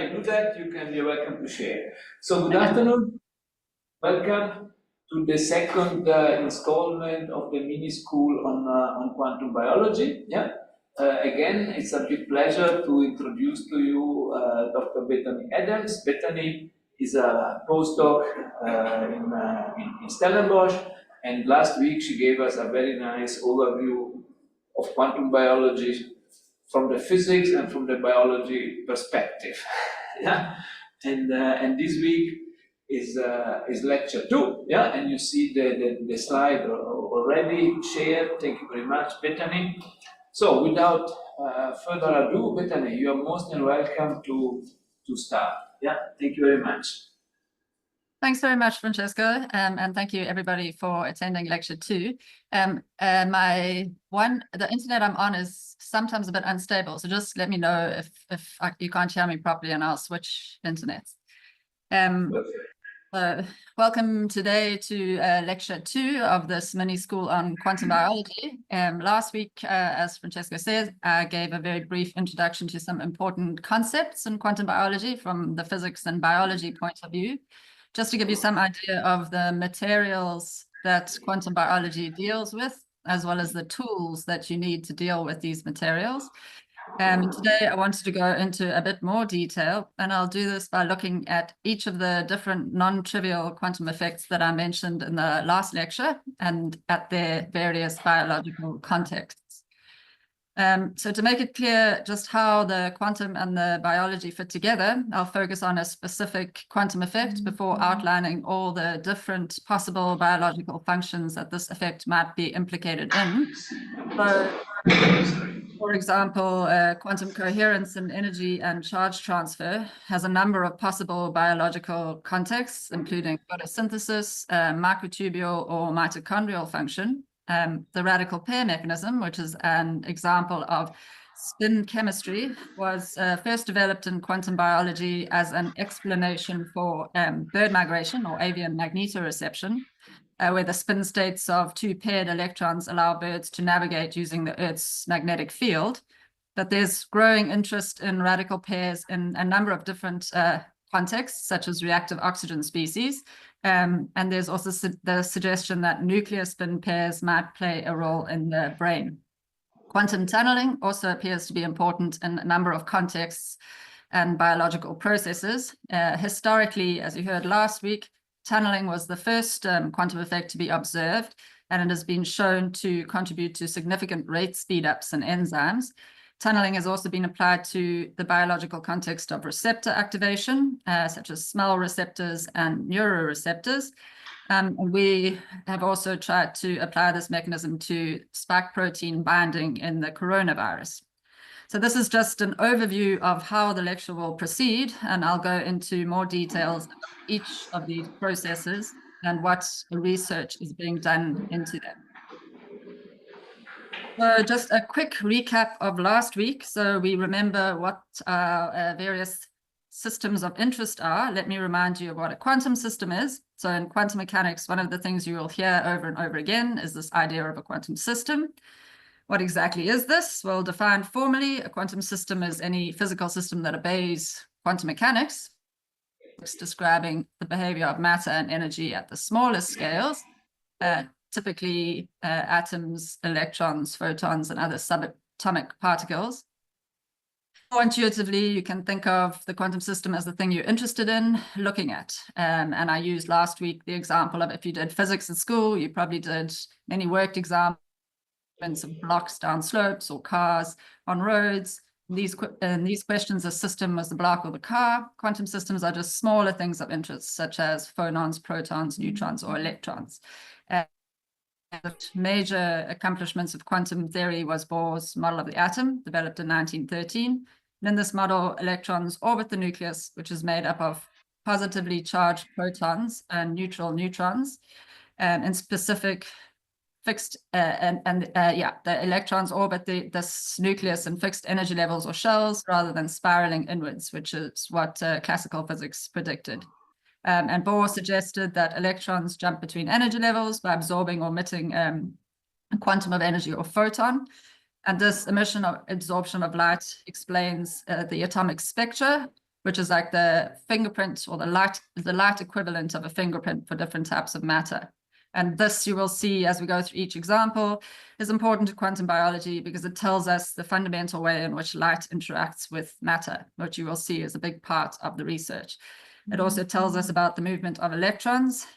I do that, you're welcome to share. So good afternoon. Welcome to the second installment of the mini school on quantum biology. Yeah. Again, it's a big pleasure to introduce to you Dr. Betony Adams. Betony is a postdoc in Stellenbosch, and last week she gave us a very nice overview of quantum biology from the physics and from the biology perspective. Yeah, and this week is lecture 2. Yeah, and you see the slide already shared. Thank you very much, Betony. So without further ado, Betony, you are most welcome to start. Yeah, thank you very much. Thanks very much, Francesco, and thank you everybody for attending lecture 2. The internet I'm on is sometimes a bit unstable, so just let me know if you can't hear me properly, and I'll switch internets. Welcome today to lecture 2 of this mini school on quantum biology. Last week, as Francesco said, I gave a very brief introduction to some important concepts in quantum biology from the physics and biology point of view, just to give you some idea of the materials that quantum biology deals with, as well as the tools that you need to deal with these materials. Today, I wanted to go into a bit more detail, and I'll do this by looking at each of the different non-trivial quantum effects that I mentioned in the last lecture and at their various biological contexts. So to make it clear just how the quantum and the biology fit together, I'll focus on a specific quantum effect before outlining all the different possible biological functions that this effect might be implicated in. So, for example, quantum coherence in energy and charge transfer has a number of possible biological contexts, including photosynthesis, microtubule or mitochondrial function. The radical pair mechanism, which is an example of spin chemistry, was first developed in quantum biology as an explanation for bird migration or avian magnetoreception, where the spin states of 2 paired electrons allow birds to navigate using the Earth's magnetic field. But there's growing interest in radical pairs in a number of different contexts, such as reactive oxygen species. And there's also the suggestion that nuclear spin pairs might play a role in the brain. Quantum tunneling also appears to be important in a number of contexts and biological processes. Historically, as you heard last week, tunneling was the first quantum effect to be observed, and it has been shown to contribute to significant rate speedups in enzymes. Tunneling has also been applied to the biological context of receptor activation, such as smell receptors and neuroreceptors. And we have also tried to apply this mechanism to spike protein binding in the coronavirus. So this is just an overview of how the lecture will proceed, and I'll go into more details about each of these processes and what research is being done into them. So just a quick recap of last week, so we remember what our various systems of interest are. Let me remind you of what a quantum system is. So in quantum mechanics, one of the things you will hear over and over again is this idea of a quantum system. What exactly is this? Well, defined formally, a quantum system is any physical system that obeys quantum mechanics. It's describing the behavior of matter and energy at the smallest scales, typically atoms, electrons, photons, and other subatomic particles. More intuitively, you can think of the quantum system as the thing you're interested in looking at. And I used last week the example of if you did physics at school, you probably did many worked examples of blocks down slopes or cars on roads. In these questions, the system was the block or the car. Quantum systems are just smaller things of interest, such as phonons, protons, neutrons, or electrons. Major accomplishments of quantum theory was Bohr's model of the atom, developed in 1913. And in this model, electrons orbit the nucleus, which is made up of positively charged protons and neutral neutrons. In specific fixed, the electrons orbit this nucleus in fixed energy levels or shells rather than spiraling inwards, which is what classical physics predicted. And Bohr suggested that electrons jump between energy levels by absorbing or emitting a quantum of energy or photon. And this emission or absorption of light explains the atomic spectra which is like the fingerprint or the light equivalent of a fingerprint for different types of matter. And this, you will see as we go through each example, is important to quantum biology because it tells us the fundamental way in which light interacts with matter, which you will see is a big part of the research. It also tells us about the movement of electrons,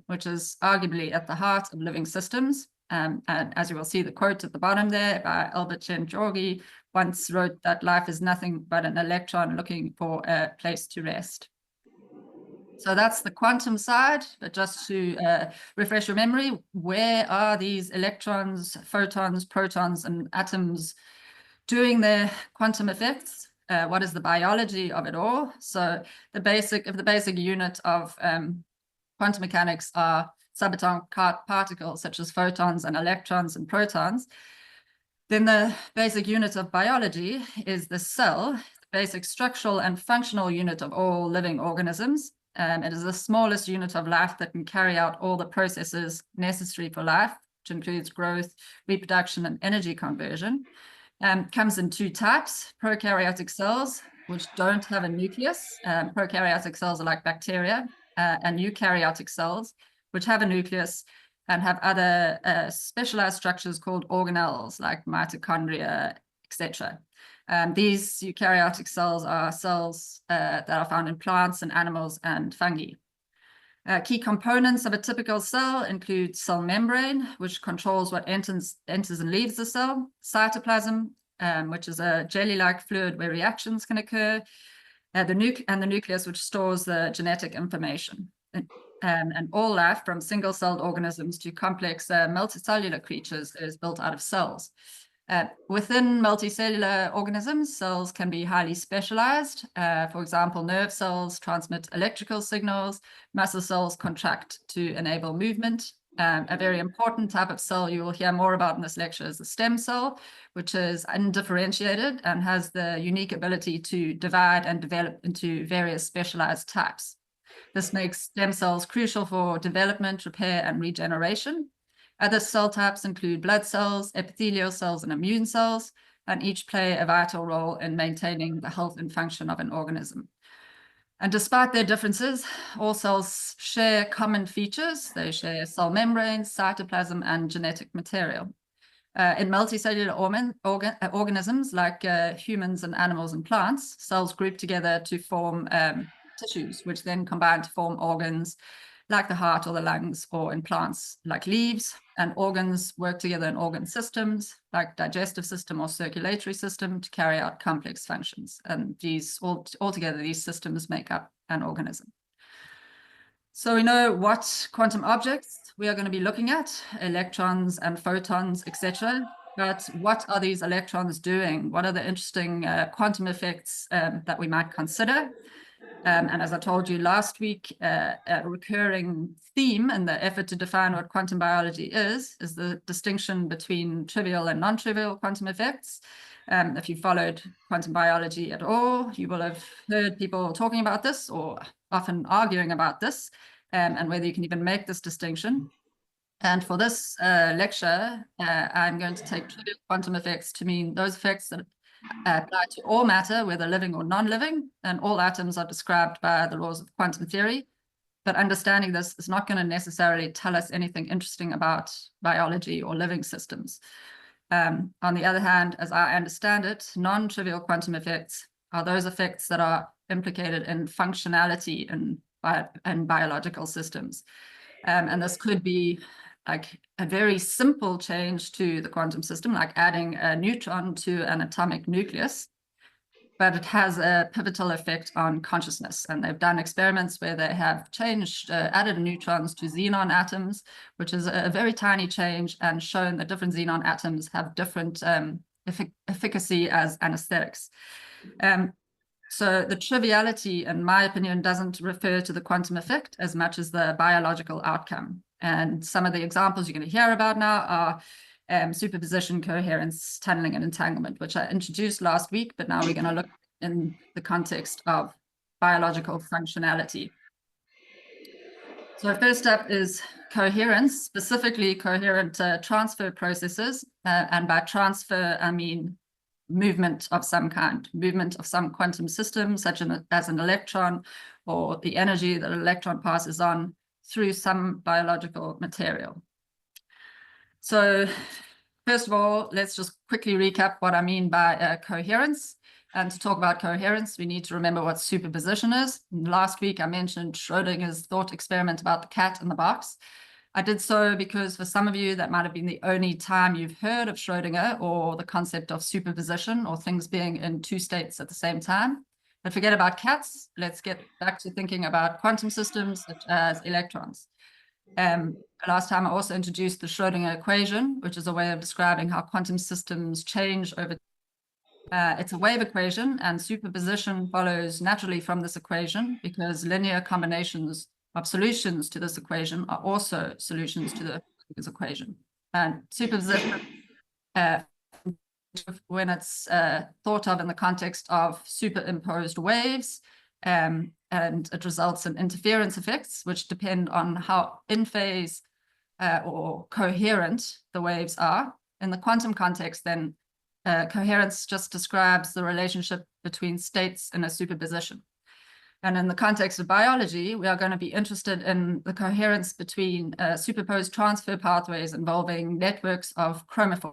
which is arguably at the heart of living systems. And as you will see, the quote at the bottom there by Albert Szent-Györgyi once wrote that life is nothing but an electron looking for a place to rest. So that's the quantum side, but just to refresh your memory, where are these electrons, photons, protons, and atoms doing their quantum effects? What is the biology of it all? So the basic unit of quantum mechanics are subatomic particles such as photons and electrons and protons. Then the basic unit of biology is the cell, the basic structural and functional unit of all living organisms. It is the smallest unit of life that can carry out all the processes necessary for life, which includes growth, reproduction, and energy conversion. Comes in two types: prokaryotic cells, which don't have a nucleus. Prokaryotic cells are like bacteria, and eukaryotic cells, which have a nucleus and have other specialized structures called organelles, like mitochondria, etc. These eukaryotic cells are cells that are found in plants and animals and fungi. Key components of a typical cell include cell membrane, which controls what enters and leaves the cell, cytoplasm, which is a jelly-like fluid where reactions can occur, and the nucleus, which stores the genetic information. And all life, from single-celled organisms to complex multicellular creatures, is built out of cells. Within multicellular organisms, cells can be highly specialized. For example, nerve cells transmit electrical signals, muscle cells contract to enable movement. A very important type of cell you will hear more about in this lecture is the stem cell, which is undifferentiated and has the unique ability to divide and develop into various specialized types. This makes stem cells crucial for development, repair, and regeneration. Other cell types include blood cells, epithelial cells, and immune cells, and each play a vital role in maintaining the health and function of an organism. And despite their differences, all cells share common features. They share cell membranes, cytoplasm, and genetic material. In multicellular organisms like humans and animals and plants, cells group together to form tissues, which then combine to form organs like the heart or the lungs, or in plants like leaves. And organs work together in organ systems like digestive system or circulatory system to carry out complex functions. And these altogether, these systems make up an organism. So we know what quantum objects we are going to be looking at: electrons and photons, etc. But what are these electrons doing? What are the interesting quantum effects that we might consider? And as I told you last week, a recurring theme in the effort to define what quantum biology is the distinction between trivial and non-trivial quantum effects. If you followed quantum biology at all, you will have heard people talking about this or often arguing about this, and whether you can even make this distinction. And for this lecture, I'm going to take trivial quantum effects to mean those effects that apply to all matter, whether living or non-living, and all atoms are described by the laws of quantum theory. But understanding this is not going to necessarily tell us anything interesting about biology or living systems. On the other hand, as I understand it, non-trivial quantum effects are those effects that are implicated in functionality in biological systems. And this could be like a very simple change to the quantum system, like adding a neutron to an atomic nucleus, but it has a pivotal effect on consciousness. And they've done experiments where they have added neutrons to xenon atoms, which is a very tiny change, and shown that different xenon atoms have different efficacy as anesthetics. So the triviality, in my opinion, doesn't refer to the quantum effect as much as the biological outcome. And some of the examples you're going to hear about now are superposition, coherence, tunneling, and entanglement, which I introduced last week, but now we're going to look in the context of biological functionality. So first up is coherence, specifically coherent transfer processes. And by transfer, I mean movement of some kind, movement of some quantum system, such as an electron, or the energy that an electron passes on through some biological material. So first of all, let's just quickly recap what I mean by coherence. And to talk about coherence, we need to remember what superposition is. Last week, I mentioned Schrodinger's thought experiment about the cat in the box. I did so because for some of you, that might have been the only time you've heard of Schrodinger or the concept of superposition or things being in two states at the same time. But forget about cats. Let's get back to thinking about quantum systems such as electrons. Last time I also introduced the Schrodinger equation, which is a way of describing how quantum systems change over it's a wave equation, and superposition follows naturally from this equation because linear combinations of solutions to this equation are also solutions to this equation. And superposition, when it's thought of in the context of superimposed waves, and it results in interference effects, which depend on how in phase or coherent the waves are. In the quantum context, then, coherence just describes the relationship between states in a superposition. And in the context of biology, we are going to be interested in the coherence between superposed transfer pathways involving networks of chromophores.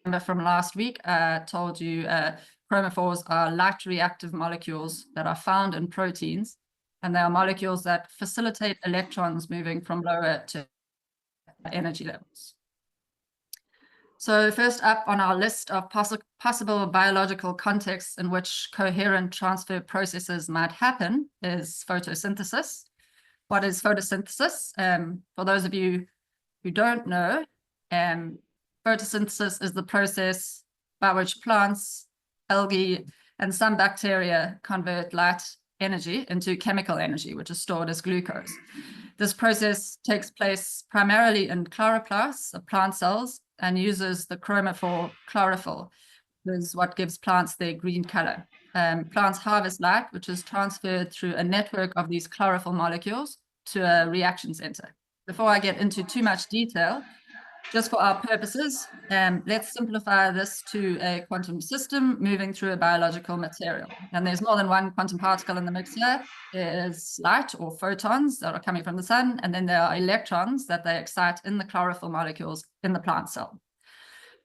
Remember from last week, I told you chromophores are light reactive molecules that are found in proteins, and they are molecules that facilitate electrons moving from lower to energy levels. So first up on our list of possible biological contexts in which coherent transfer processes might happen is photosynthesis. What is photosynthesis? For those of you who don't know, photosynthesis is the process by which plants, algae, and some bacteria convert light energy into chemical energy, which is stored as glucose. This process takes place primarily in chloroplasts of plant cells and uses the chromophore chlorophyll, which is what gives plants their green color. Plants harvest light, which is transferred through a network of these chlorophyll molecules to a reaction center. Before I get into too much detail, just for our purposes, let's simplify this to a quantum system moving through a biological material. And there's more than one quantum particle in the mix here. There's light or photons that are coming from the sun, and then there are electrons that they excite in the chlorophyll molecules in the plant cell.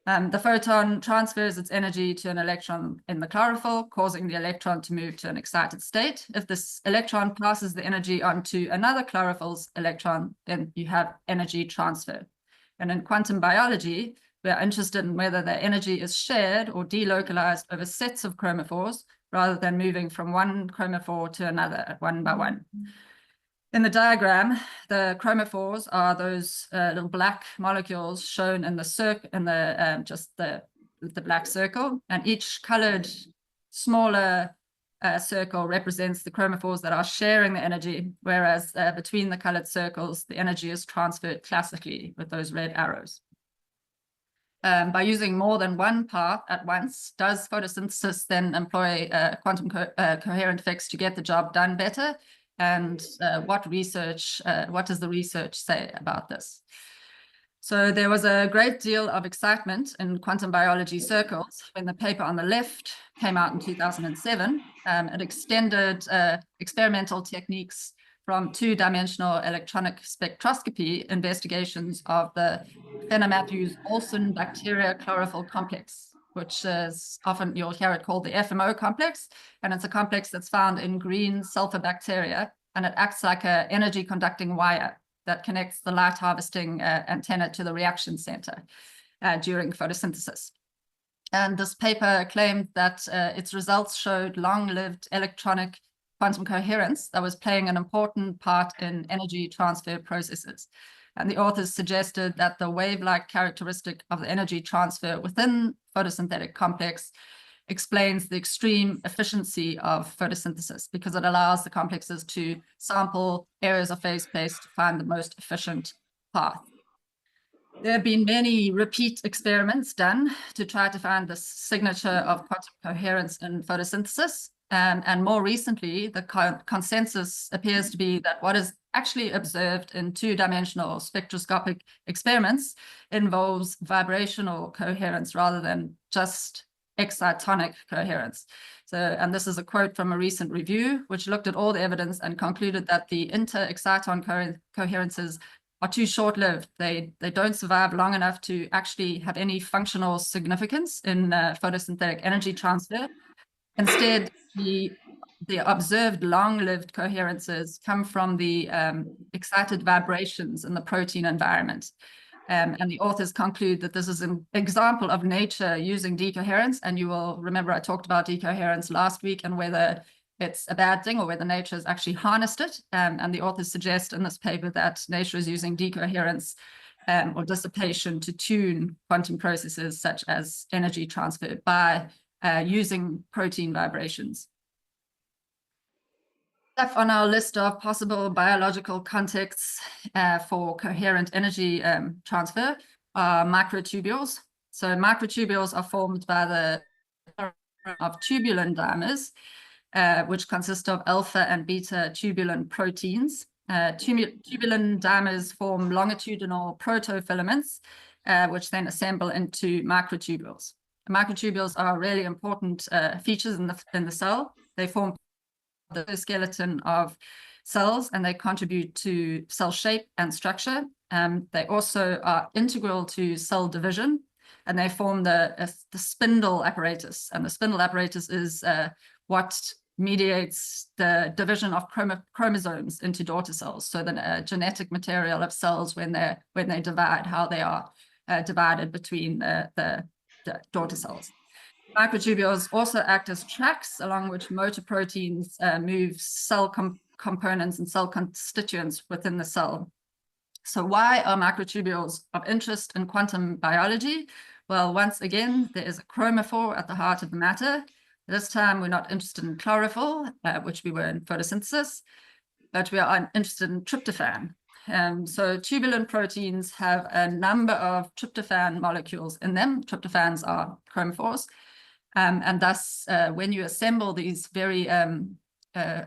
The photon transfers its energy to an electron in the chlorophyll, causing the electron to move to an excited state. If this electron passes the energy onto another chlorophyll's electron, then you have energy transfer. And in quantum biology, we're interested in whether the energy is shared or delocalized over sets of chromophores rather than moving from one chromophore to another one by one. In the diagram, the chromophores are those little black molecules shown in the circle, in the just the black circle, and each colored smaller circle represents the chromophores that are sharing the energy, whereas between the colored circles, the energy is transferred classically with those red arrows. By using more than one path at once, does photosynthesis then employ quantum coherent effects to get the job done better? And what does the research say about this? So there was a great deal of excitement in quantum biology circles when the paper on the left came out in 2007. It extended experimental techniques from two-dimensional electronic spectroscopy investigations of the Fenner-Matthews-Olsen bacteria chlorophyll complex, which is often, you'll hear it called the FMO complex, and it's a complex that's found in green sulfur bacteria, and it acts like an energy conducting wire that connects the light harvesting antenna to the reaction center during photosynthesis. And this paper claimed that its results showed long-lived electronic quantum coherence that was playing an important part in energy transfer processes. And the authors suggested that the wave-like characteristic of the energy transfer within photosynthetic complex explains the extreme efficiency of photosynthesis because it allows the complexes to sample areas of phase space to find the most efficient path. There have been many repeat experiments done to try to find the signature of quantum coherence in photosynthesis. And more recently, the consensus appears to be that what is actually observed in two-dimensional spectroscopic experiments involves vibrational coherence rather than just excitonic coherence. So, and this is a quote from a recent review, which looked at all the evidence and concluded that the inter-exciton coherences are too short-lived. They don't survive long enough to actually have any functional significance in photosynthetic energy transfer. Instead, the observed long-lived coherences come from the excited vibrations in the protein environment. And the authors conclude that this is an example of nature using decoherence. And you will remember I talked about decoherence last week and whether it's a bad thing or whether nature has actually harnessed it. And the authors suggest in this paper that nature is using decoherence or dissipation to tune quantum processes such as energy transfer by using protein vibrations. On our list of possible biological contexts for coherent energy transfer are microtubules. So microtubules are formed by the of tubulin dimers, which consist of alpha and beta tubulin proteins. Tubulin dimers form longitudinal protofilaments, which then assemble into microtubules. Microtubules are really important features in the cell. They form the skeleton of cells and they contribute to cell shape and structure. They also are integral to cell division and they form the spindle apparatus. And the spindle apparatus is what mediates the division of chromosomes into daughter cells. So the genetic material of cells when they divide, how they are divided between the daughter cells. Microtubules also act as tracks along which motor proteins move cell components and cell constituents within the cell. So why are microtubules of interest in quantum biology? Well, once again, there is a chromophore at the heart of the matter. This time, we're not interested in chlorophyll, which we were in photosynthesis, but we are interested in tryptophan. So tubulin proteins have a number of tryptophan molecules in them. Tryptophans are chromophores. And thus, when you assemble these very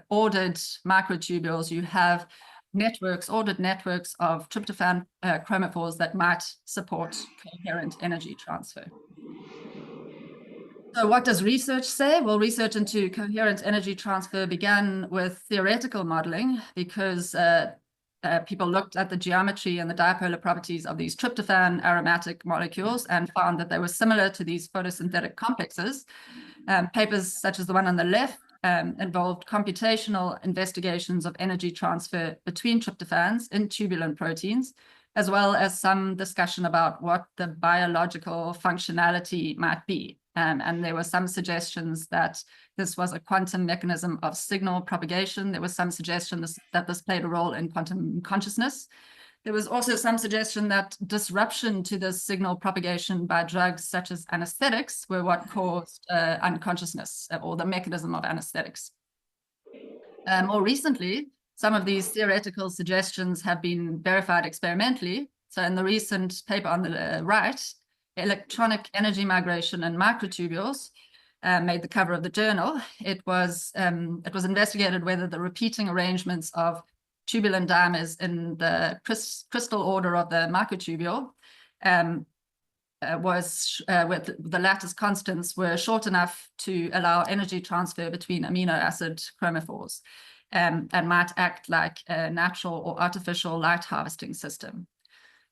ordered microtubules, you have ordered networks of tryptophan chromophores that might support coherent energy transfer. So what does research say? Well, research into coherent energy transfer began with theoretical modeling because people looked at the geometry and the dipolar properties of these tryptophan aromatic molecules and found that they were similar to these photosynthetic complexes. Papers such as the one on the left involved computational investigations of energy transfer between tryptophans in tubulin proteins, as well as some discussion about what the biological functionality might be. And there were some suggestions that this was a quantum mechanism of signal propagation. There was some suggestion that this played a role in quantum consciousness. There was also some suggestion that disruption to the signal propagation by drugs such as anesthetics were what caused unconsciousness or the mechanism of anesthetics. More recently, some of these theoretical suggestions have been verified experimentally. So in the recent paper on the right, electronic energy migration in microtubules made the cover of the journal. It was investigated whether the repeating arrangements of tubulin dimers in the crystal order of the microtubule with the lattice constants were short enough to allow energy transfer between amino acid chromophores and might act like a natural or artificial light harvesting system.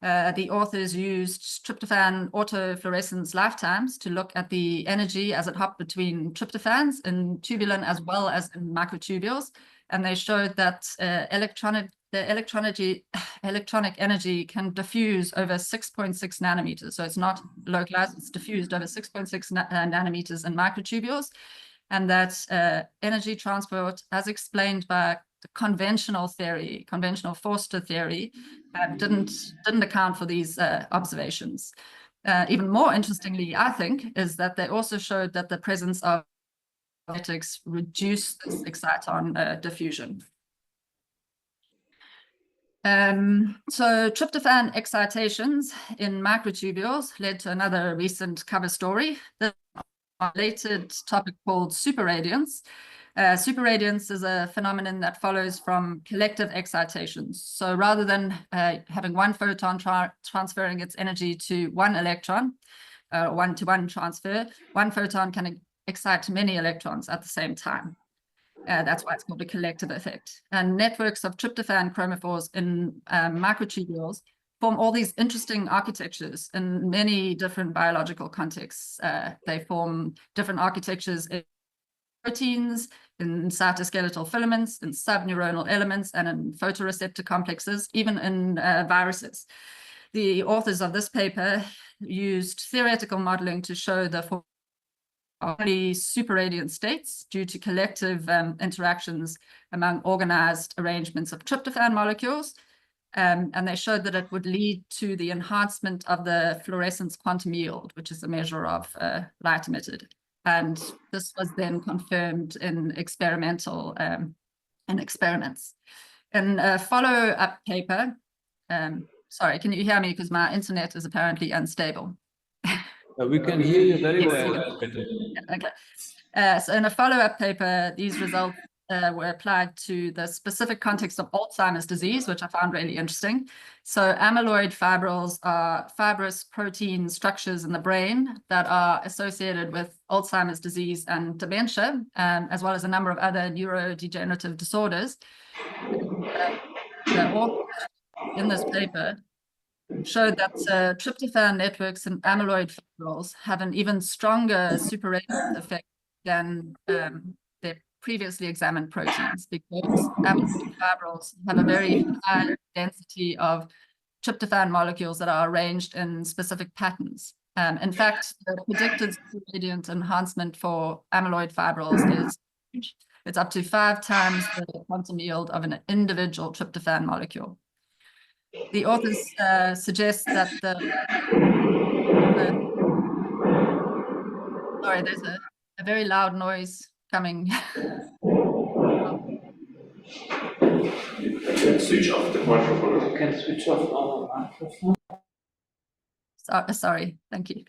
The authors used tryptophan autofluorescence lifetimes to look at the energy as it hopped between tryptophans in tubulin as well as in microtubules. And they showed that electronic energy can diffuse over 6.6 nanometers. So it's not localized, it's diffused over 6.6 nanometers in microtubules. And that energy transport, as explained by the conventional Forster theory, didn't account for these observations. Even more interestingly, I think, is that they also showed that the presence of magnetics reduced this exciton diffusion. So tryptophan excitations in microtubules led to another recent cover story, the related topic called superradiance. Superradiance is a phenomenon that follows from collective excitations. So rather than having one photon transferring its energy to one electron, one-to-one transfer, one photon can excite many electrons at the same time. That's why it's called a collective effect. And networks of tryptophan chromophores in microtubules form all these interesting architectures in many different biological contexts. They form different architectures in proteins, in cytoskeletal filaments, in subneuronal elements, and in photoreceptor complexes, even in viruses. The authors of this paper used theoretical modeling to show the only superradiant states due to collective interactions among organized arrangements of tryptophan molecules. And they showed that it would lead to the enhancement of the fluorescence quantum yield, which is a measure of light emitted. And this was then confirmed in experimental experiments. In a follow-up paper, sorry, can you hear me? Because my internet is apparently unstable. We can hear you very Yes, well. Okay. So in a follow-up paper, these results were applied to the specific context of Alzheimer's disease, which I found really interesting. So amyloid fibrils are fibrous protein structures in the brain that are associated with Alzheimer's disease and dementia, as well as a number of other neurodegenerative disorders. The authors in this paper showed that tryptophan networks and amyloid fibrils have an even stronger superradiant effect than their previously examined proteins, because amyloid fibrils have a very high density of tryptophan molecules that are arranged in specific patterns. In fact, the predicted superradiant enhancement for amyloid fibrils is huge. It's up to 5 times the quantum yield of an individual tryptophan molecule. The authors suggest that sorry, there's a very loud noise coming. You can switch off the microphone. You can switch off our microphone. Sorry, thank you.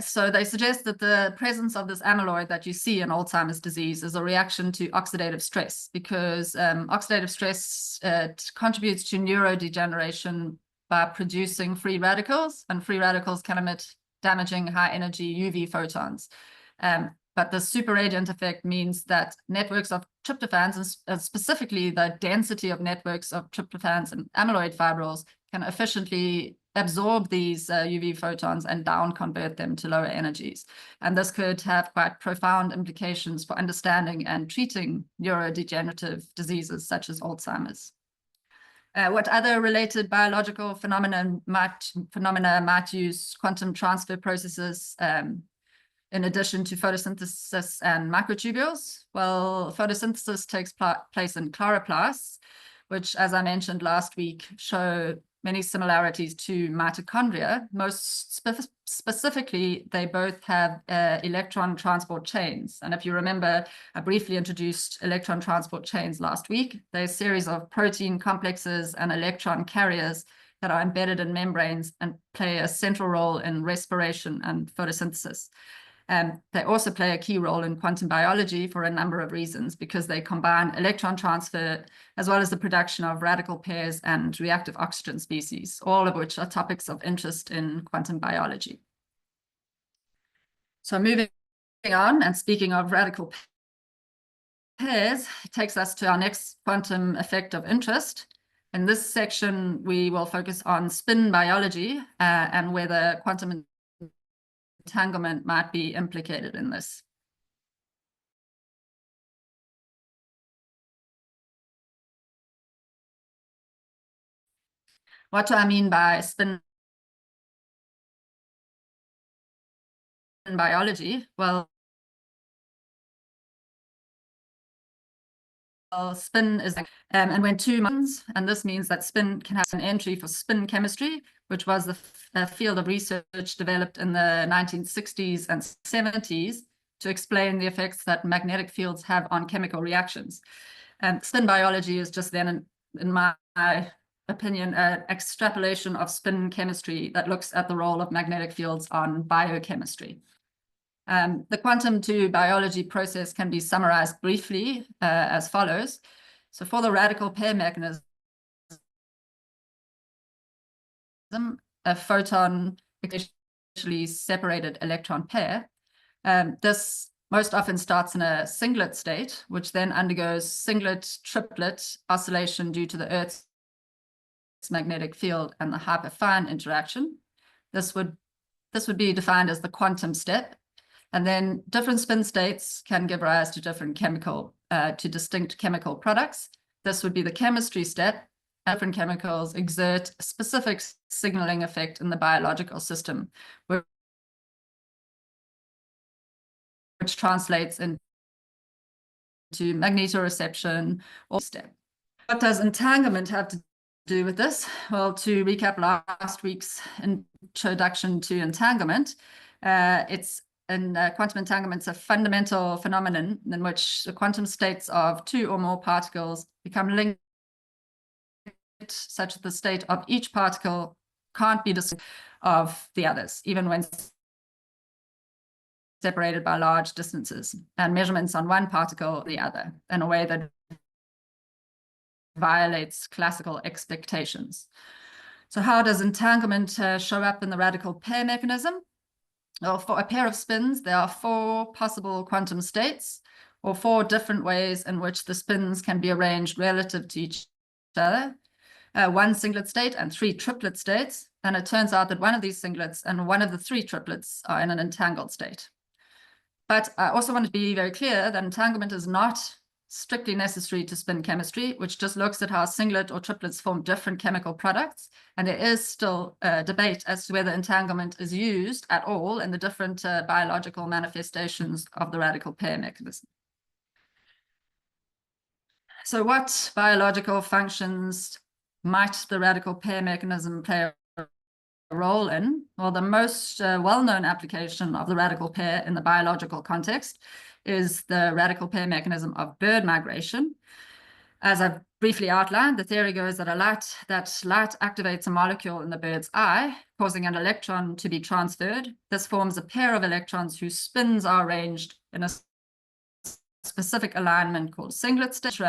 So they suggest that the presence of this amyloid that you see in Alzheimer's disease is a reaction to oxidative stress, because oxidative stress contributes to neurodegeneration by producing free radicals, and free radicals can emit damaging high-energy UV photons. But the superradiant effect means that networks of tryptophans, and specifically the density of networks of tryptophans and amyloid fibrils, can efficiently absorb these UV photons and down convert them to lower energies. And this could have quite profound implications for understanding and treating neurodegenerative diseases such as Alzheimer's. What other related biological phenomena might use quantum transfer processes in addition to photosynthesis and microtubules? Well, photosynthesis takes place in chloroplasts, which, as I mentioned last week, show many similarities to mitochondria. Most specifically, they both have electron transport chains. And if you remember, I briefly introduced electron transport chains last week. They're a series of protein complexes and electron carriers that are embedded in membranes and play a central role in respiration and photosynthesis. They also play a key role in quantum biology for a number of reasons, because they combine electron transfer as well as the production of radical pairs and reactive oxygen species, all of which are topics of interest in quantum biology. So moving on, and speaking of radical pairs, it takes us to our next quantum effect of interest. In this section, we will focus on spin biology and whether quantum entanglement might be implicated in this. What do I mean by spin biology? Well, spin is, and when two molecules, and this means that spin can have an entry for spin chemistry, which was the field of research developed in the 1960s and 70s to explain the effects that magnetic fields have on chemical reactions. And spin biology is just then, in my opinion, an extrapolation of spin chemistry that looks at the role of magnetic fields on biochemistry. The quantum to biology process can be summarized briefly as follows. So for the radical pair mechanism, a photon actually separated electron pair. This most often starts in a singlet state, which then undergoes singlet-triplet oscillation due to the Earth's magnetic field and the hyperfine interaction. This would be defined as the quantum step. And then different spin states can give rise to different distinct chemical products. This would be the chemistry step. Different chemicals exert a specific signaling effect in the biological system, which translates into magnetoreception or step. What does entanglement have to do with this? Well, to recap last week's introduction to entanglement, quantum entanglement is a fundamental phenomenon in which the quantum states of two or more particles become linked such that the state of each particle can't be distinct of the others, even when separated by large distances, and measurements on one particle or the other in a way that violates classical expectations. So how does entanglement show up in the radical pair mechanism? Well, for a pair of spins, there are 4 possible quantum states, or 4 different ways in which the spins can be arranged relative to each other. 1 singlet state and 3 triplet states. And it turns out that one of these singlets and one of the 3 triplets are in an entangled state. But I also want to be very clear that entanglement is not strictly necessary to spin chemistry, which just looks at how singlet or triplets form different chemical products. And there is still a debate as to whether entanglement is used at all in the different biological manifestations of the radical pair mechanism. So what biological functions might the radical pair mechanism play a role in? Well, the most well-known application of the radical pair in the biological context is the radical pair mechanism of bird migration. As I've briefly outlined, the theory goes that light activates a molecule in the bird's eye, causing an electron to be transferred. This forms a pair of electrons whose spins are arranged in a specific alignment called singlet state.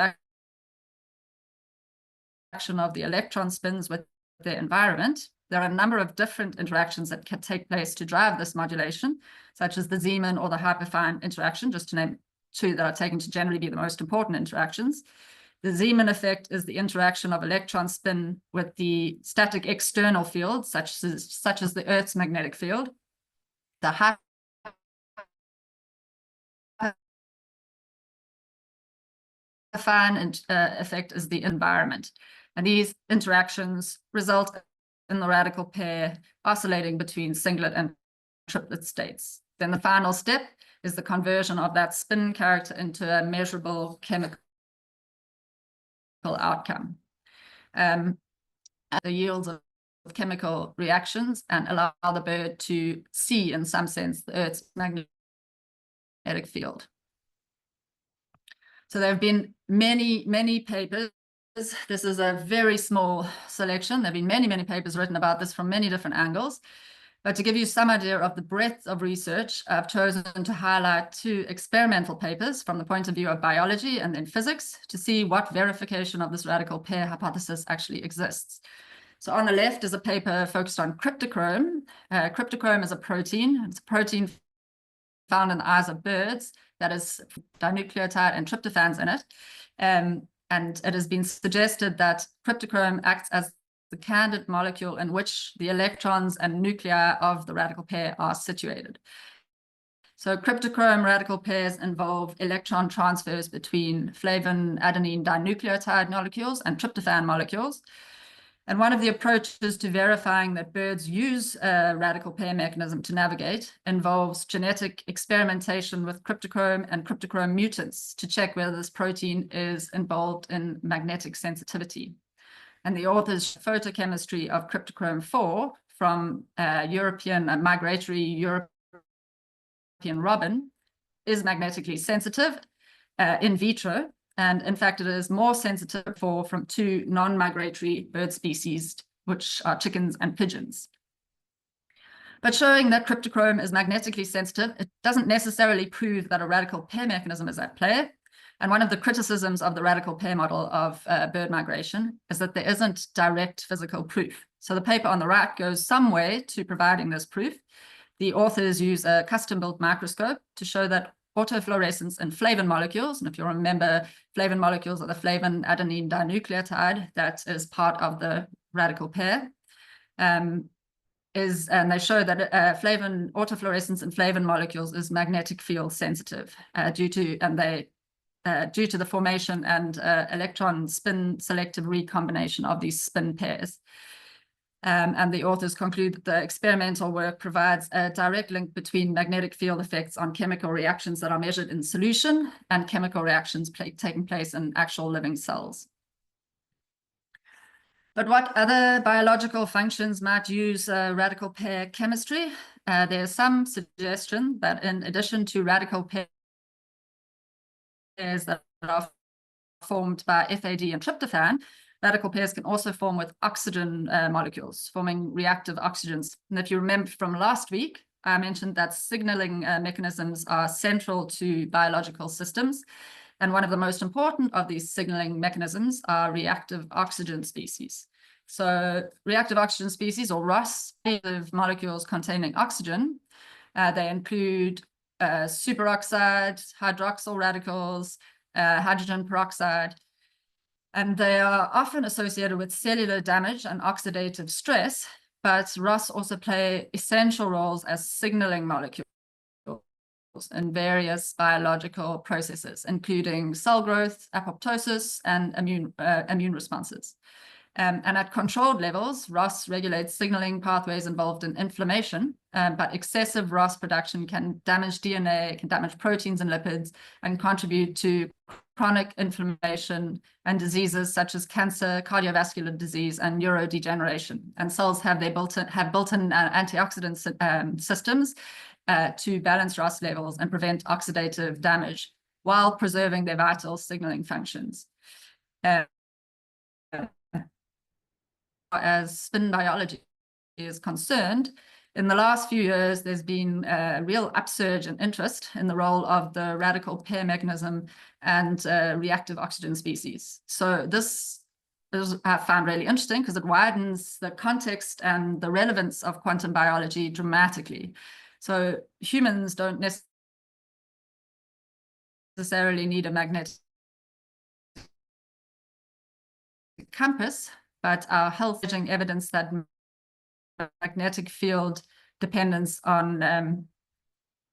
Interaction of the electron spins with their environment. There are a number of different interactions that can take place to drive this modulation, such as the Zeeman or the hyperfine interaction, just to name 2 that are taken to generally be the most important interactions. The Zeeman effect is the interaction of electron spin with the static external field, such as the Earth's magnetic field. The hyperfine effect is the environment. And these interactions result in the radical pair oscillating between singlet and triplet states. Then the final step is the conversion of that spin character into a measurable chemical outcome. The yields of chemical reactions and allow the bird to see, in some sense, the Earth's magnetic field. So there have been many, many papers. This is a very small selection. There have been many, many papers written about this from many different angles. But to give you some idea of the breadth of research, I've chosen to highlight 2 experimental papers from the point of view of biology and then physics to see what verification of this radical pair hypothesis actually exists. So on the left is a paper focused on cryptochrome. Cryptochrome is a protein. It's a protein found in the eyes of birds that has dinucleotide and tryptophans in it. And it has been suggested that cryptochrome acts as the candidate molecule in which the electrons and nuclei of the radical pair are situated. So cryptochrome radical pairs involve electron transfers between flavin adenine dinucleotide molecules and tryptophan molecules. And one of the approaches to verifying that birds use a radical pair mechanism to navigate involves genetic experimentation with cryptochrome and cryptochrome mutants to check whether this protein is involved in magnetic sensitivity. And the authors' photochemistry of cryptochrome 4 from migratory European robin is magnetically sensitive in vitro. And in fact, it is more sensitive from 2 non-migratory bird species, which are chickens and pigeons. But showing that cryptochrome is magnetically sensitive, it doesn't necessarily prove that a radical pair mechanism is at play. And one of the criticisms of the radical pair model of bird migration is that there isn't direct physical proof. So the paper on the right goes some way to providing this proof. The authors use a custom-built microscope to show that autofluorescence in flavin molecules, and if you remember, flavin molecules are the flavin adenine dinucleotide that is part of the radical pair, and they show that autofluorescence in flavin molecules is magnetic field sensitive due to the formation and electron spin selective recombination of these spin pairs. And the authors conclude that the experimental work provides a direct link between magnetic field effects on chemical reactions that are measured in solution and chemical reactions taking place in actual living cells. But what other biological functions might use radical pair chemistry? There's some suggestion that in addition to radical pairs that are formed by FAD and tryptophan, radical pairs can also form with oxygen molecules, forming reactive oxygens. And if you remember from last week, I mentioned that signaling mechanisms are central to biological systems. And one of the most important of these signaling mechanisms are reactive oxygen species. So reactive oxygen species, or ROS, molecules containing oxygen, they include superoxide, hydroxyl radicals, hydrogen peroxide, and they are often associated with cellular damage and oxidative stress, but ROS also play essential roles as signaling molecules in various biological processes, including cell growth, apoptosis, and immune responses. And at controlled levels, ROS regulates signaling pathways involved in inflammation, but excessive ROS production can damage DNA, can damage proteins and lipids, and contribute to chronic inflammation and diseases such as cancer, cardiovascular disease, and neurodegeneration. And cells have built-in antioxidant systems to balance ROS levels and prevent oxidative damage while preserving their vital signaling functions. As spin biology is concerned, in the last few years, there's been a real upsurge in interest in the role of the radical pair mechanism and reactive oxygen species. So this is, I found really interesting because it widens the context and the relevance of quantum biology dramatically. So humans don't necessarily need a magnetic compass, but our health evidence that magnetic field dependence on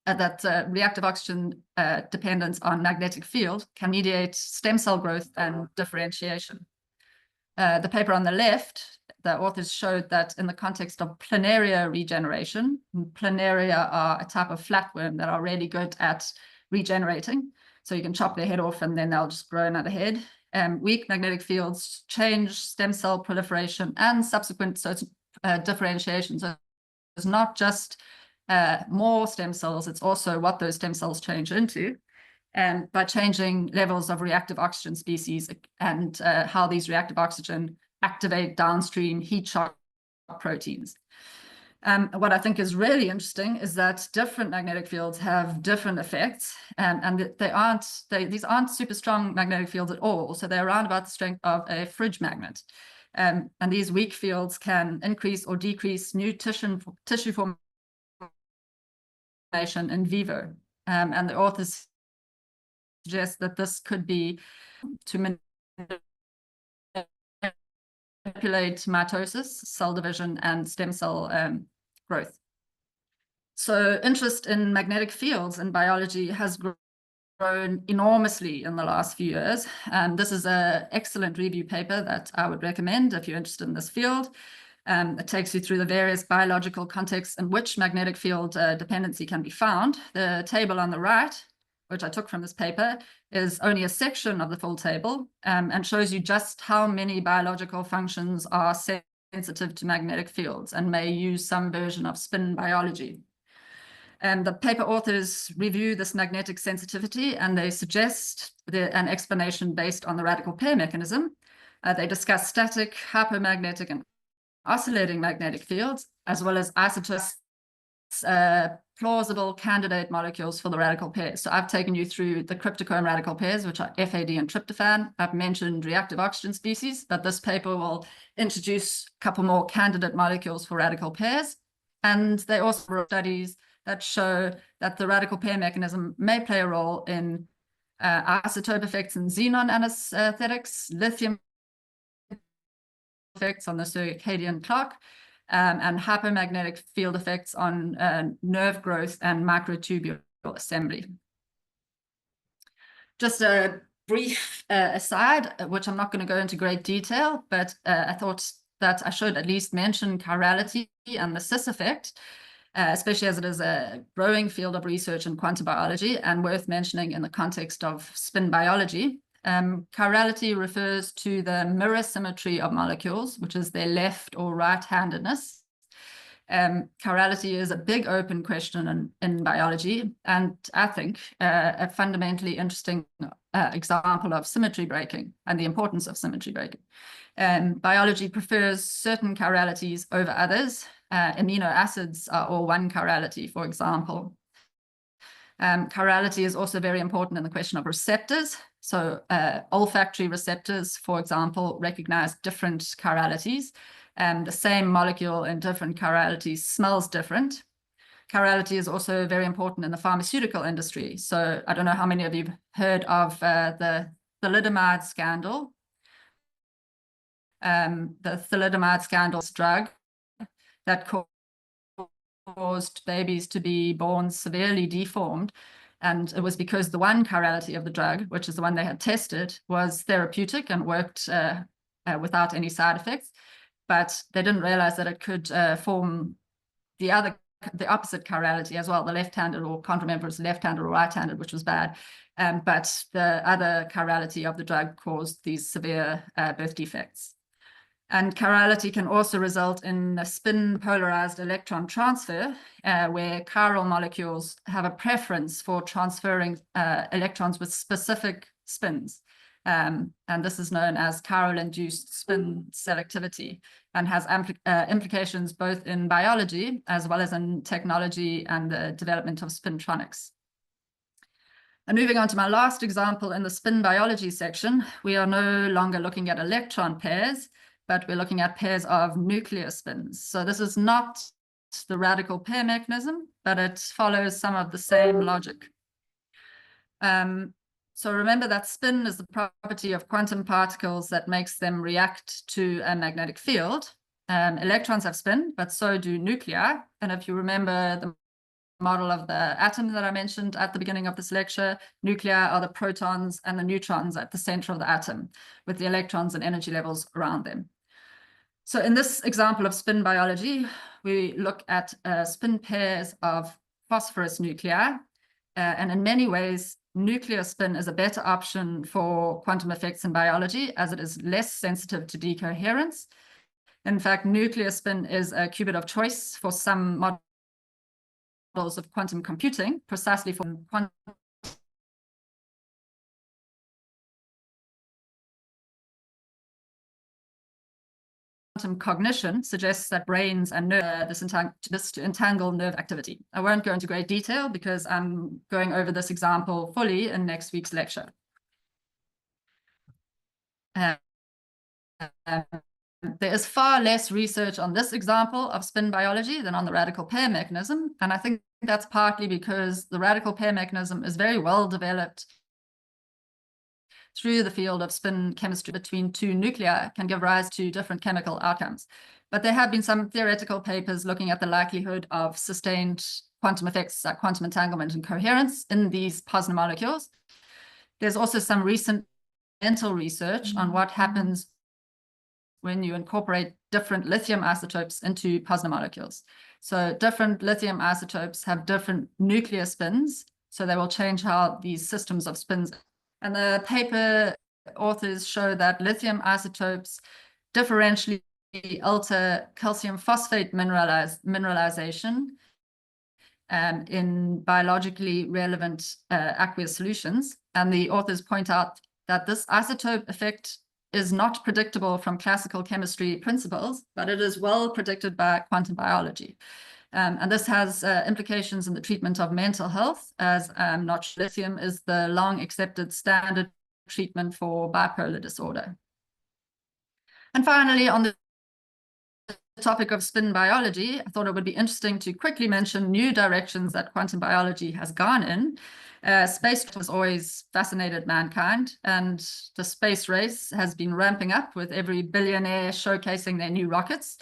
reactive oxygen dependence on magnetic field can mediate stem cell growth and differentiation. The paper on the left, the authors showed that in the context of planaria regeneration, planaria are a type of flatworm that are really good at regenerating. So you can chop their head off and then they'll just grow another head. Weak magnetic fields change stem cell proliferation and subsequent differentiation. So it's not just more stem cells, it's also what those stem cells change into. And by changing levels of reactive oxygen species and how these reactive oxygen activate downstream heat shock proteins. What I think is really interesting is that different magnetic fields have different effects, and these aren't super strong magnetic fields at all. So they're around about the strength of a fridge magnet. And these weak fields can increase or decrease new tissue formation in vivo. And the authors suggest that this could be to manipulate mitosis, cell division, and stem cell growth. So interest in magnetic fields in biology has grown enormously in the last few years. This is an excellent review paper that I would recommend if you're interested in this field. It takes you through the various biological contexts in which magnetic field dependency can be found. The table on the right, which I took from this paper, is only a section of the full table and shows you just how many biological functions are sensitive to magnetic fields and may use some version of spin biology. And the paper authors review this magnetic sensitivity and they suggest an explanation based on the radical pair mechanism. They discuss static, hypermagnetic, and oscillating magnetic fields, as well as isotopes plausible candidate molecules for the radical pairs. So I've taken you through the cryptochrome radical pairs, which are FAD and tryptophan. I've mentioned reactive oxygen species, but this paper will introduce a couple more candidate molecules for radical pairs. And they also wrote studies that show that the radical pair mechanism may play a role in isotope effects in xenon anesthetics, lithium effects on the circadian clock, and hypermagnetic field effects on nerve growth and microtubule assembly. Just a brief aside, which I'm not going to go into great detail, but I thought that I should at least mention chirality and the cis effect, especially as it is a growing field of research in quantum biology and worth mentioning in the context of spin biology. Chirality refers to the mirror symmetry of molecules, which is their left or right-handedness. Chirality is a big open question in biology, and I think a fundamentally interesting example of symmetry breaking and the importance of symmetry breaking. Biology prefers certain chiralities over others. Amino acids are all one chirality, for example. Chirality is also very important in the question of receptors. So olfactory receptors, for example, recognize different chiralities. The same molecule in different chiralities smells different. Chirality is also very important in the pharmaceutical industry. So I don't know how many of you have heard of the thalidomide scandal. The thalidomide scandal drug that caused babies to be born severely deformed. And it was because the one chirality of the drug, which is the one they had tested, was therapeutic and worked without any side effects. But they didn't realize that it could form the opposite chirality as well, the left-handed, or can't remember if it's left-handed or right-handed, which was bad. But the other chirality of the drug caused these severe birth defects. And chirality can also result in a spin polarized electron transfer, where chiral molecules have a preference for transferring electrons with specific spins. And this is known as chiral-induced spin selectivity, and has implications both in biology as well as in technology and the development of spintronics. And moving on to my last example in the spin biology section, we are no longer looking at electron pairs, but we're looking at pairs of nuclear spins. So this is not the radical pair mechanism, but it follows some of the same logic. So remember that spin is the property of quantum particles that makes them react to a magnetic field. Electrons have spin, but so do nuclei. And if you remember the model of the atom that I mentioned at the beginning of this lecture, nuclei are the protons and the neutrons at the center of the atom, with the electrons and energy levels around them. So in this example of spin biology, we look at spin pairs of phosphorus nuclei. And in many ways, nuclear spin is a better option for quantum effects in biology, as it is less sensitive to decoherence. In fact, nuclear spin is a qubit of choice for some models of quantum computing, precisely for quantum cognition suggests that brains and nerves this to entangle nerve activity. I won't go into great detail because I'm going over this example fully in next week's lecture. There is far less research on this example of spin biology than on the radical pair mechanism, and I think that's partly because the radical pair mechanism is very well developed through the field of spin chemistry between two nuclei can give rise to different chemical outcomes. But there have been some theoretical papers looking at the likelihood of sustained quantum effects like quantum entanglement and coherence in these Posner molecules. There's also some recent mental research on what happens when you incorporate different lithium isotopes into Posner molecules. So different lithium isotopes have different nuclear spins, so they will change how these systems of spins. And the paper authors show that lithium isotopes differentially alter calcium phosphate mineralization in biologically relevant aqueous solutions. And the authors point out that this isotope effect is not predictable from classical chemistry principles, but it is well predicted by quantum biology. And this has implications in the treatment of mental health, as notch lithium is the long accepted standard treatment for bipolar disorder. And finally, on the topic of spin biology, I thought it would be interesting to quickly mention new directions that quantum biology has gone in. Space has always fascinated mankind, and the space race has been ramping up with every billionaire showcasing their new rockets.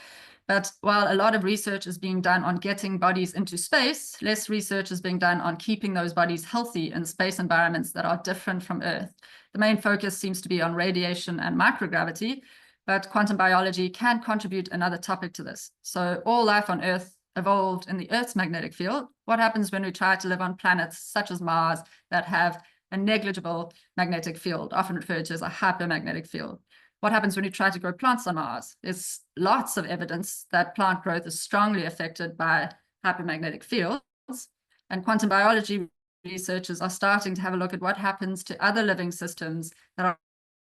But while a lot of research is being done on getting bodies into space, less research is being done on keeping those bodies healthy in space environments that are different from Earth. The main focus seems to be on radiation and microgravity, but quantum biology can contribute another topic to this. So all life on Earth evolved in the Earth's magnetic field. What happens when we try to live on planets such as Mars that have a negligible magnetic field, often referred to as a hypermagnetic field? What happens when you try to grow plants on Mars? There's lots of evidence that plant growth is strongly affected by hypermagnetic fields. And quantum biology researchers are starting to have a look at what happens to other living systems that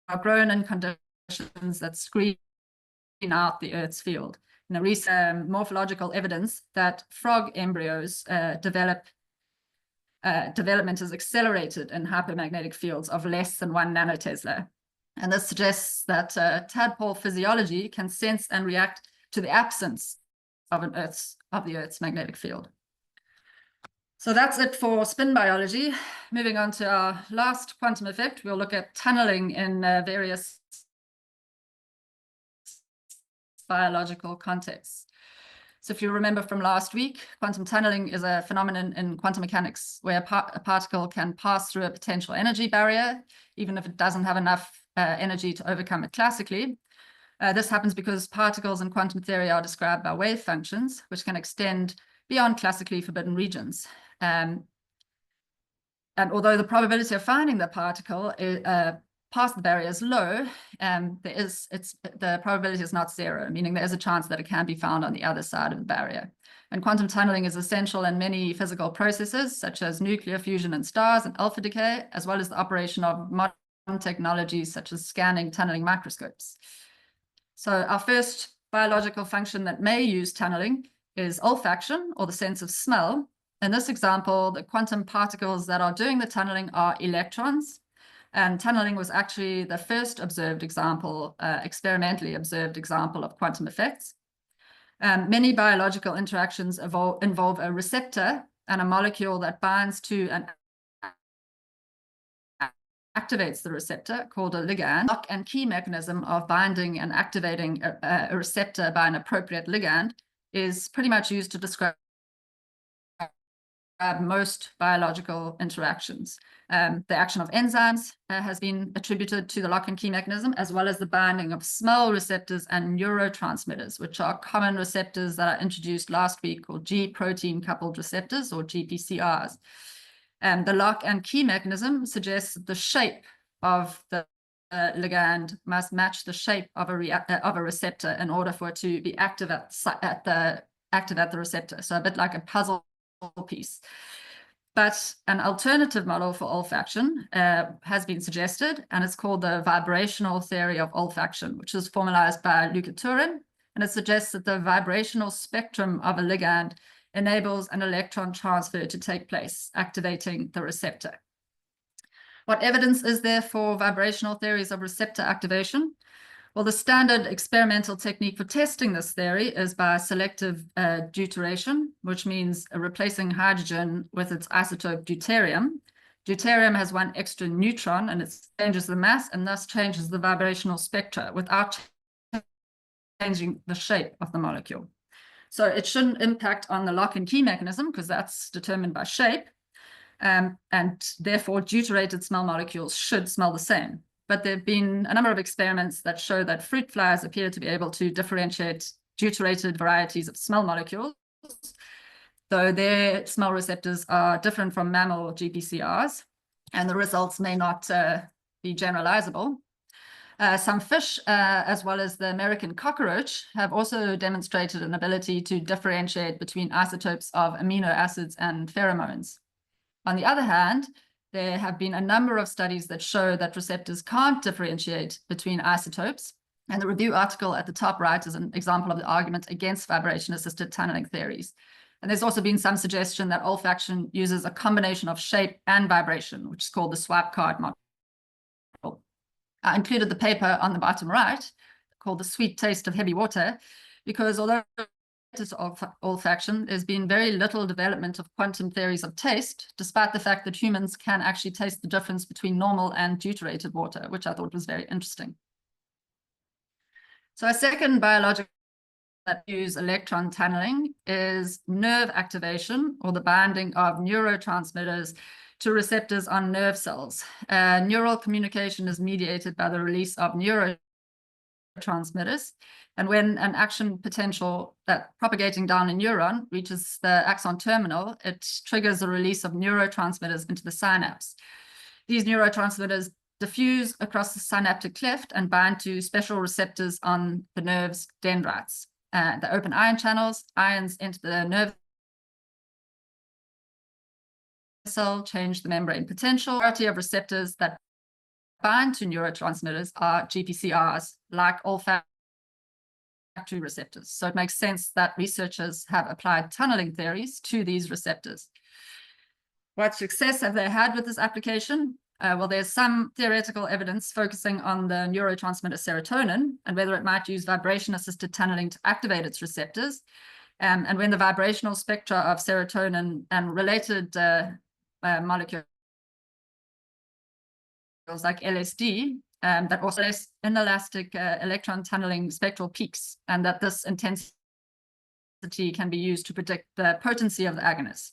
are grown in conditions that screen out the Earth's field. And there is morphological evidence that frog embryos development is accelerated in hypermagnetic fields of less than 1 nanotesla. And this suggests that tadpole physiology can sense and react to the absence of the Earth's magnetic field. So that's it for spin biology. Moving on to our last quantum effect, we'll look at tunneling in various biological contexts. So if you remember from last week, quantum tunneling is a phenomenon in quantum mechanics where a particle can pass through a potential energy barrier, even if it doesn't have enough energy to overcome it classically. This happens because particles in quantum theory are described by wave functions, which can extend beyond classically forbidden regions. And although the probability of finding the particle past the barrier is low, the probability is not zero, meaning there is a chance that it can be found on the other side of the barrier. And quantum tunneling is essential in many physical processes, such as nuclear fusion in stars and alpha decay, as well as the operation of modern technologies such as scanning tunneling microscopes. So our first biological function that may use tunneling is olfaction, or the sense of smell. In this example, the quantum particles that are doing the tunneling are electrons. And tunneling was actually the first observed example, experimentally observed example of quantum effects. Many biological interactions involve a receptor and a molecule that binds to and activates the receptor, called a ligand. Lock and key mechanism of binding and activating a receptor by an appropriate ligand is pretty much used to describe most biological interactions. The action of enzymes has been attributed to the lock and key mechanism, as well as the binding of smell receptors and neurotransmitters, which are common receptors that are introduced last week, called G protein coupled receptors, or GPCRs. The lock and key mechanism suggests that the shape of the ligand must match the shape of a receptor in order for it to be active at the receptor. So a bit like a puzzle piece. But an alternative model for olfaction has been suggested, and it's called the vibrational theory of olfaction, which is formalized by Luca Turin. And it suggests that the vibrational spectrum of a ligand enables an electron transfer to take place, activating the receptor. What evidence is there for vibrational theories of receptor activation? Well, the standard experimental technique for testing this theory is by selective deuteration, which means replacing hydrogen with its isotope deuterium. Deuterium has one extra neutron, and it changes the mass and thus changes the vibrational spectra without changing the shape of the molecule. So it shouldn't impact on the lock and key mechanism, because that's determined by shape. And therefore, deuterated smell molecules should smell the same. But there have been a number of experiments that show that fruit flies appear to be able to differentiate deuterated varieties of smell molecules, though their smell receptors are different from mammal GPCRs, and the results may not be generalizable. Some fish, as well as the American cockroach, have also demonstrated an ability to differentiate between isotopes of amino acids and pheromones. On the other hand, there have been a number of studies that show that receptors can't differentiate between isotopes. And the review article at the top right is an example of the argument against vibration-assisted tunneling theories. And there's also been some suggestion that olfaction uses a combination of shape and vibration, which is called the swipe card model. I included the paper on the bottom right, called The Sweet Taste of Heavy Water, because although of olfaction, there's been very little development of quantum theories of taste, despite the fact that humans can actually taste the difference between normal and deuterated water, which I thought was very interesting. So a second biological that use electron tunneling is nerve activation, or the binding of neurotransmitters to receptors on nerve cells. Neural communication is mediated by the release of neurotransmitters. And when an action potential that propagating down a neuron reaches the axon terminal, it triggers the release of neurotransmitters into the synapse. These neurotransmitters diffuse across the synaptic cleft and bind to special receptors on the nerve's dendrites. The open ion channels, ions enter the nerve cell, change the membrane potential. The variety of receptors that bind to neurotransmitters are GPCRs, like olfactory receptors. So it makes sense that researchers have applied tunneling theories to these receptors. What success have they had with this application? Well, there's some theoretical evidence focusing on the neurotransmitter serotonin and whether it might use vibration-assisted tunneling to activate its receptors. And when the vibrational spectra of serotonin and related molecules like LSD, that also has inelastic electron tunneling spectral peaks, and that this intensity can be used to predict the potency of the agonist.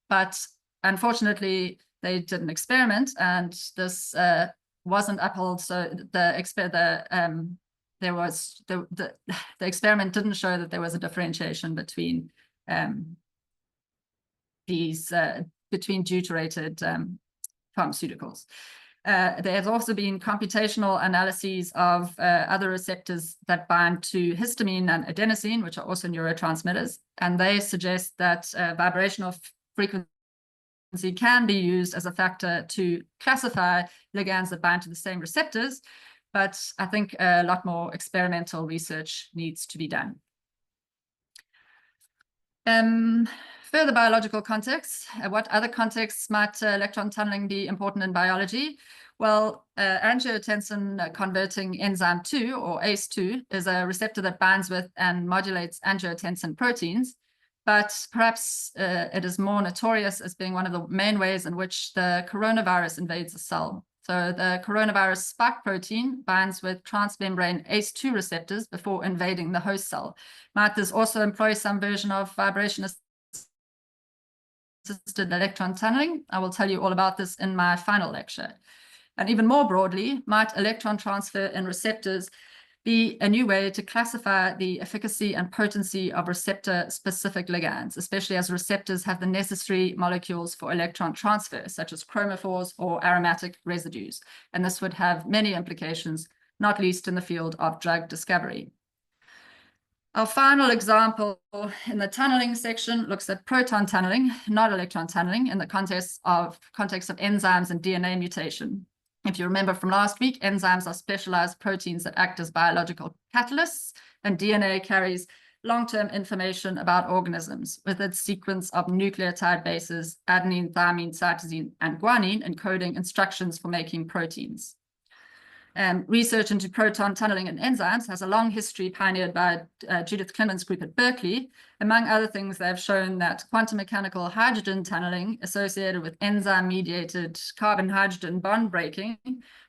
But unfortunately, they did an experiment, and this wasn't upheld. So the experiment didn't show that there was a differentiation between between deuterated pharmaceuticals. There has also been computational analyses of other receptors that bind to histamine and adenosine, which are also neurotransmitters, and they suggest that vibrational frequency can be used as a factor to classify ligands that bind to the same receptors, but I think a lot more experimental research needs to be done. Further biological contexts. What other contexts might electron tunneling be important in biology? Well, angiotensin converting enzyme 2, or ACE2, is a receptor that binds with and modulates angiotensin proteins. But perhaps it is more notorious as being one of the main ways in which the coronavirus invades a cell. So the coronavirus spike protein binds with transmembrane ACE2 receptors before invading the host cell. Might this also employ some version of vibration-assisted electron tunneling? I will tell you all about this in my final lecture. And even more broadly, might electron transfer in receptors be a new way to classify the efficacy and potency of receptor-specific ligands, especially as receptors have the necessary molecules for electron transfer, such as chromophores or aromatic residues. And this would have many implications, not least in the field of drug discovery. Our final example in the tunneling section looks at proton tunneling, not electron tunneling, in the context of enzymes and DNA mutation. If you remember from last week, enzymes are specialized proteins that act as biological catalysts, and DNA carries long-term information about organisms with its sequence of nucleotide bases, adenine, thymine, cytosine, and guanine, encoding instructions for making proteins. Research into proton tunneling in enzymes has a long history pioneered by Judith Clement's group at Berkeley. Among other things, they've shown that quantum mechanical hydrogen tunneling associated with enzyme-mediated carbon-hydrogen bond breaking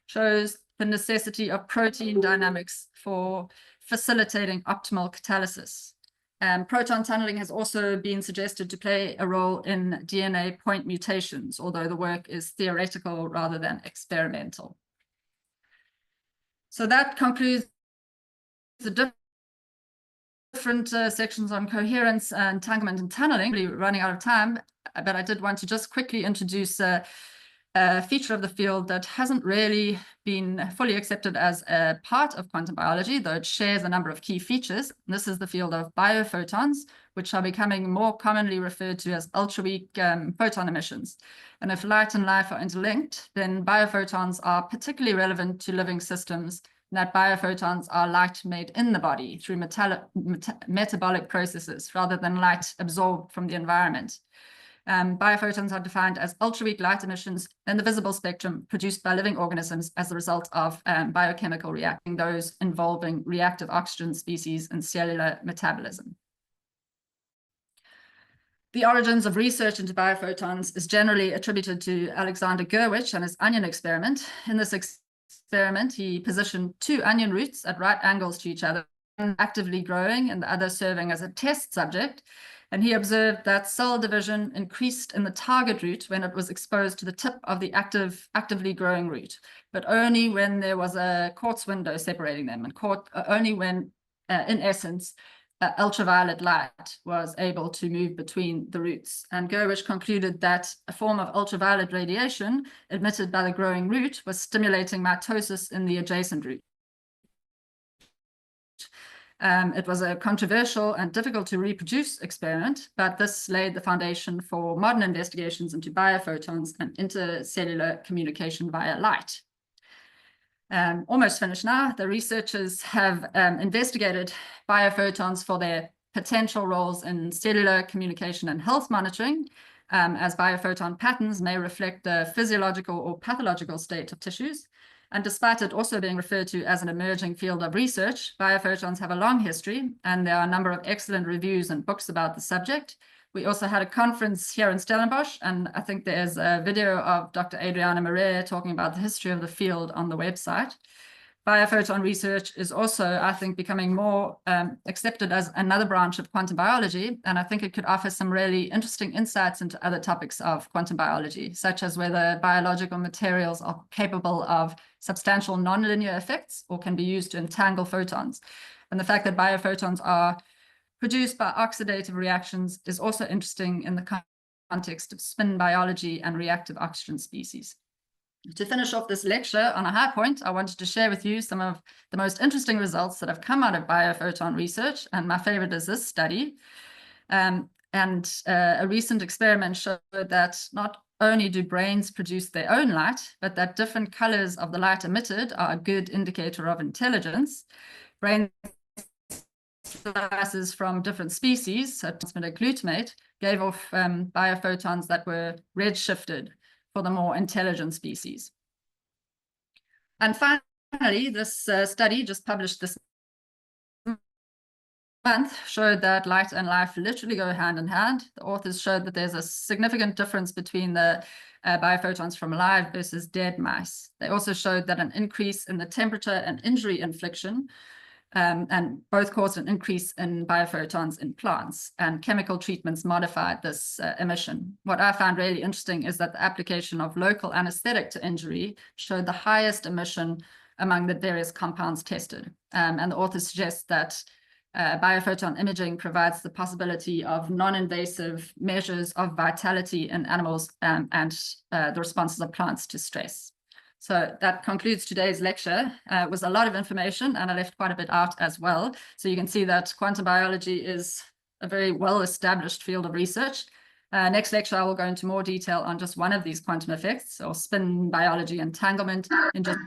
shows the necessity of protein dynamics for facilitating optimal catalysis. Proton tunneling has also been suggested to play a role in DNA point mutations, although the work is theoretical rather than experimental. So that concludes the different sections on coherence, entanglement, and tunneling. Really running out of time, but I did want to just quickly introduce a feature of the field that hasn't really been fully accepted as a part of quantum biology, though it shares a number of key features. And this is the field of biophotons, which are becoming more commonly referred to as ultra-weak photon emissions. And if light and life are interlinked, then biophotons are particularly relevant to living systems that biophotons are light made in the body through metabolic processes rather than light absorbed from the environment. Biophotons are defined as ultra-weak light emissions in the visible spectrum produced by living organisms as a result of biochemical reacting, those involving reactive oxygen species and cellular metabolism. The origins of research into biophotons is generally attributed to Alexander Gurwitch and his onion experiment. In this experiment, he positioned two onion roots at right angles to each other, one actively growing and the other serving as a test subject. And he observed that cell division increased in the target root when it was exposed to the tip of the actively growing root, but only when there was a quartz window separating them, and only when, in essence, ultraviolet light was able to move between the roots. And Gurwitch concluded that a form of ultraviolet radiation emitted by the growing root was stimulating mitosis in the adjacent root. It was a controversial and difficult to reproduce experiment, but this laid the foundation for modern investigations into biophotons and intercellular communication via light. Almost finished now. The researchers have investigated biophotons for their potential roles in cellular communication and health monitoring, as biophoton patterns may reflect the physiological or pathological state of tissues. And despite it also being referred to as an emerging field of research, biophotons have a long history, and there are a number of excellent reviews and books about the subject. We also had a conference here in Stellenbosch, and I think there's a video of Dr. Adriana Marais talking about the history of the field on the website. Biophoton research is also, I think, becoming more accepted as another branch of quantum biology, and I think it could offer some really interesting insights into other topics of quantum biology, such as whether biological materials are capable of substantial nonlinear effects or can be used to entangle photons. And the fact that biophotons are produced by oxidative reactions is also interesting in the context of spin biology and reactive oxygen species. To finish off this lecture on a high point, I wanted to share with you some of the most interesting results that have come out of biophoton research, and my favorite is this study. A recent experiment showed that not only do brains produce their own light, but that different colors of the light emitted are a good indicator of intelligence. Brain slices from different species, transmitter glutamate, gave off biophotons that were redshifted for the more intelligent species. And finally, this study just published this month showed that light and life literally go hand in hand. The authors showed that there's a significant difference between the biophotons from live versus dead mice. They also showed that an increase in the temperature and injury infliction and both caused an increase in biophotons in plants, and chemical treatments modified this emission. What I found really interesting is that the application of local anesthetic to injury showed the highest emission among the various compounds tested. And the authors suggest that biophoton imaging provides the possibility of non-invasive measures of vitality in animals and the responses of plants to stress. So that concludes today's lecture. It was a lot of information, and I left quite a bit out as well. So you can see that quantum biology is a very well-established field of research. Next lecture, I will go into more detail on just one of these quantum effects, or spin biology entanglement in just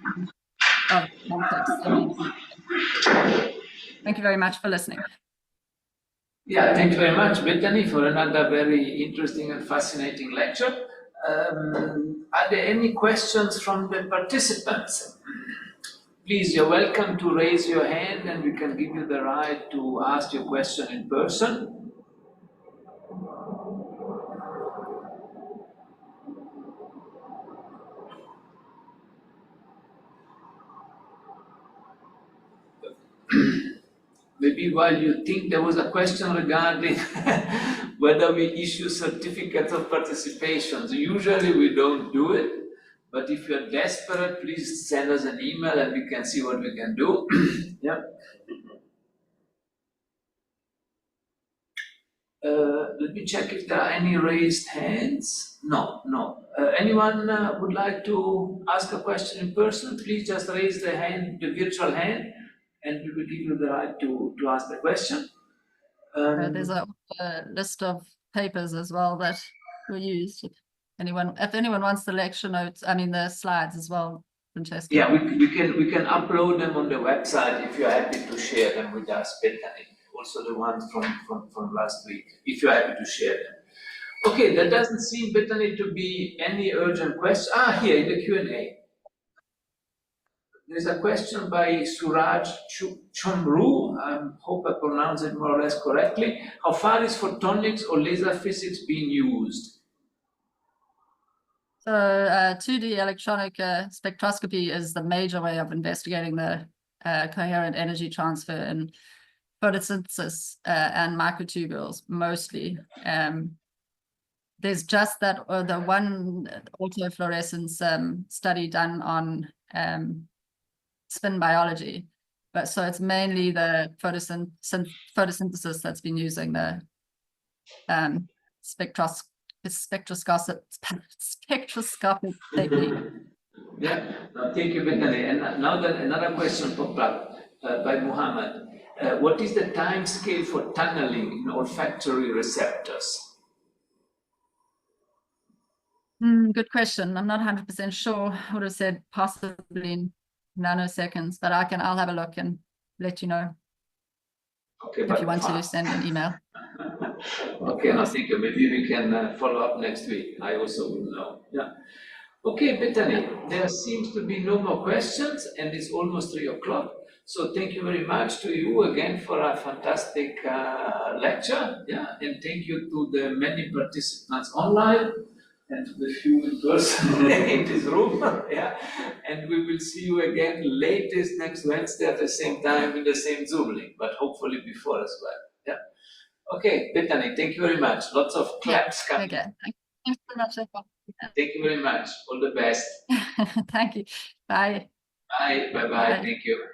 context. Thank you very much for listening. Yeah, thank you very much, Betony, for another very interesting and fascinating lecture. Are there any questions from the participants? Please, you're welcome to raise your hand and we can give you the right to ask your question in person. Maybe while you think, there was a question regarding whether we issue certificates of participation. So usually we don't do it, but if you're desperate, please send us an email and we can see what we can do. Yeah. Let me check if there are any raised hands. No. Anyone would like to ask a question in person? Please just raise the hand, the virtual hand, and we will give you the right to ask the question. There's a list of papers as well that were used. If anyone wants the lecture notes, I mean the slides as well, Francesca? Yeah, we can upload them on the website if you're happy to share them with us, Betony. Also the ones from last week, if you're happy to share them. Okay, there doesn't seem, Betony, to be any urgent question. Here in the Q&A. There's a question by Suraj Chomru. I hope I pronounce it more or less correctly. How far is photonics or laser physics being used? So 2D electronic spectroscopy is the major way of investigating the coherent energy transfer in photosynthesis and microtubules mostly. There's just that the one autofluorescence study done on spin biology, but so it's mainly the photosynthesis that's been using the spectroscopic technique. Yeah, thank you, Betony. And now that another question popped up by Muhammad. What is the time scale for tunneling in olfactory receptors? Good question. I'm not 100% sure. I would have said possibly nanoseconds, but I'll have a look and let you know. Okay, if you want to send an email. Okay, I think maybe we can follow up next week. I also will know. Yeah. Okay, Betony, there seems to be no more questions, and it's almost 3 o'clock. So thank you very much to you again for a fantastic lecture. Yeah, and thank you to the many participants online and to the few in person in this room. Yeah, and we will see you again latest next Wednesday at the same time in the same Zoom link, but hopefully before as well. Yeah. Okay, Betony, thank you very much. Lots of claps coming. Okay. Thanks so much. Thank you very much. All the best. Thank you. Bye. Bye. Bye-bye. Thank you.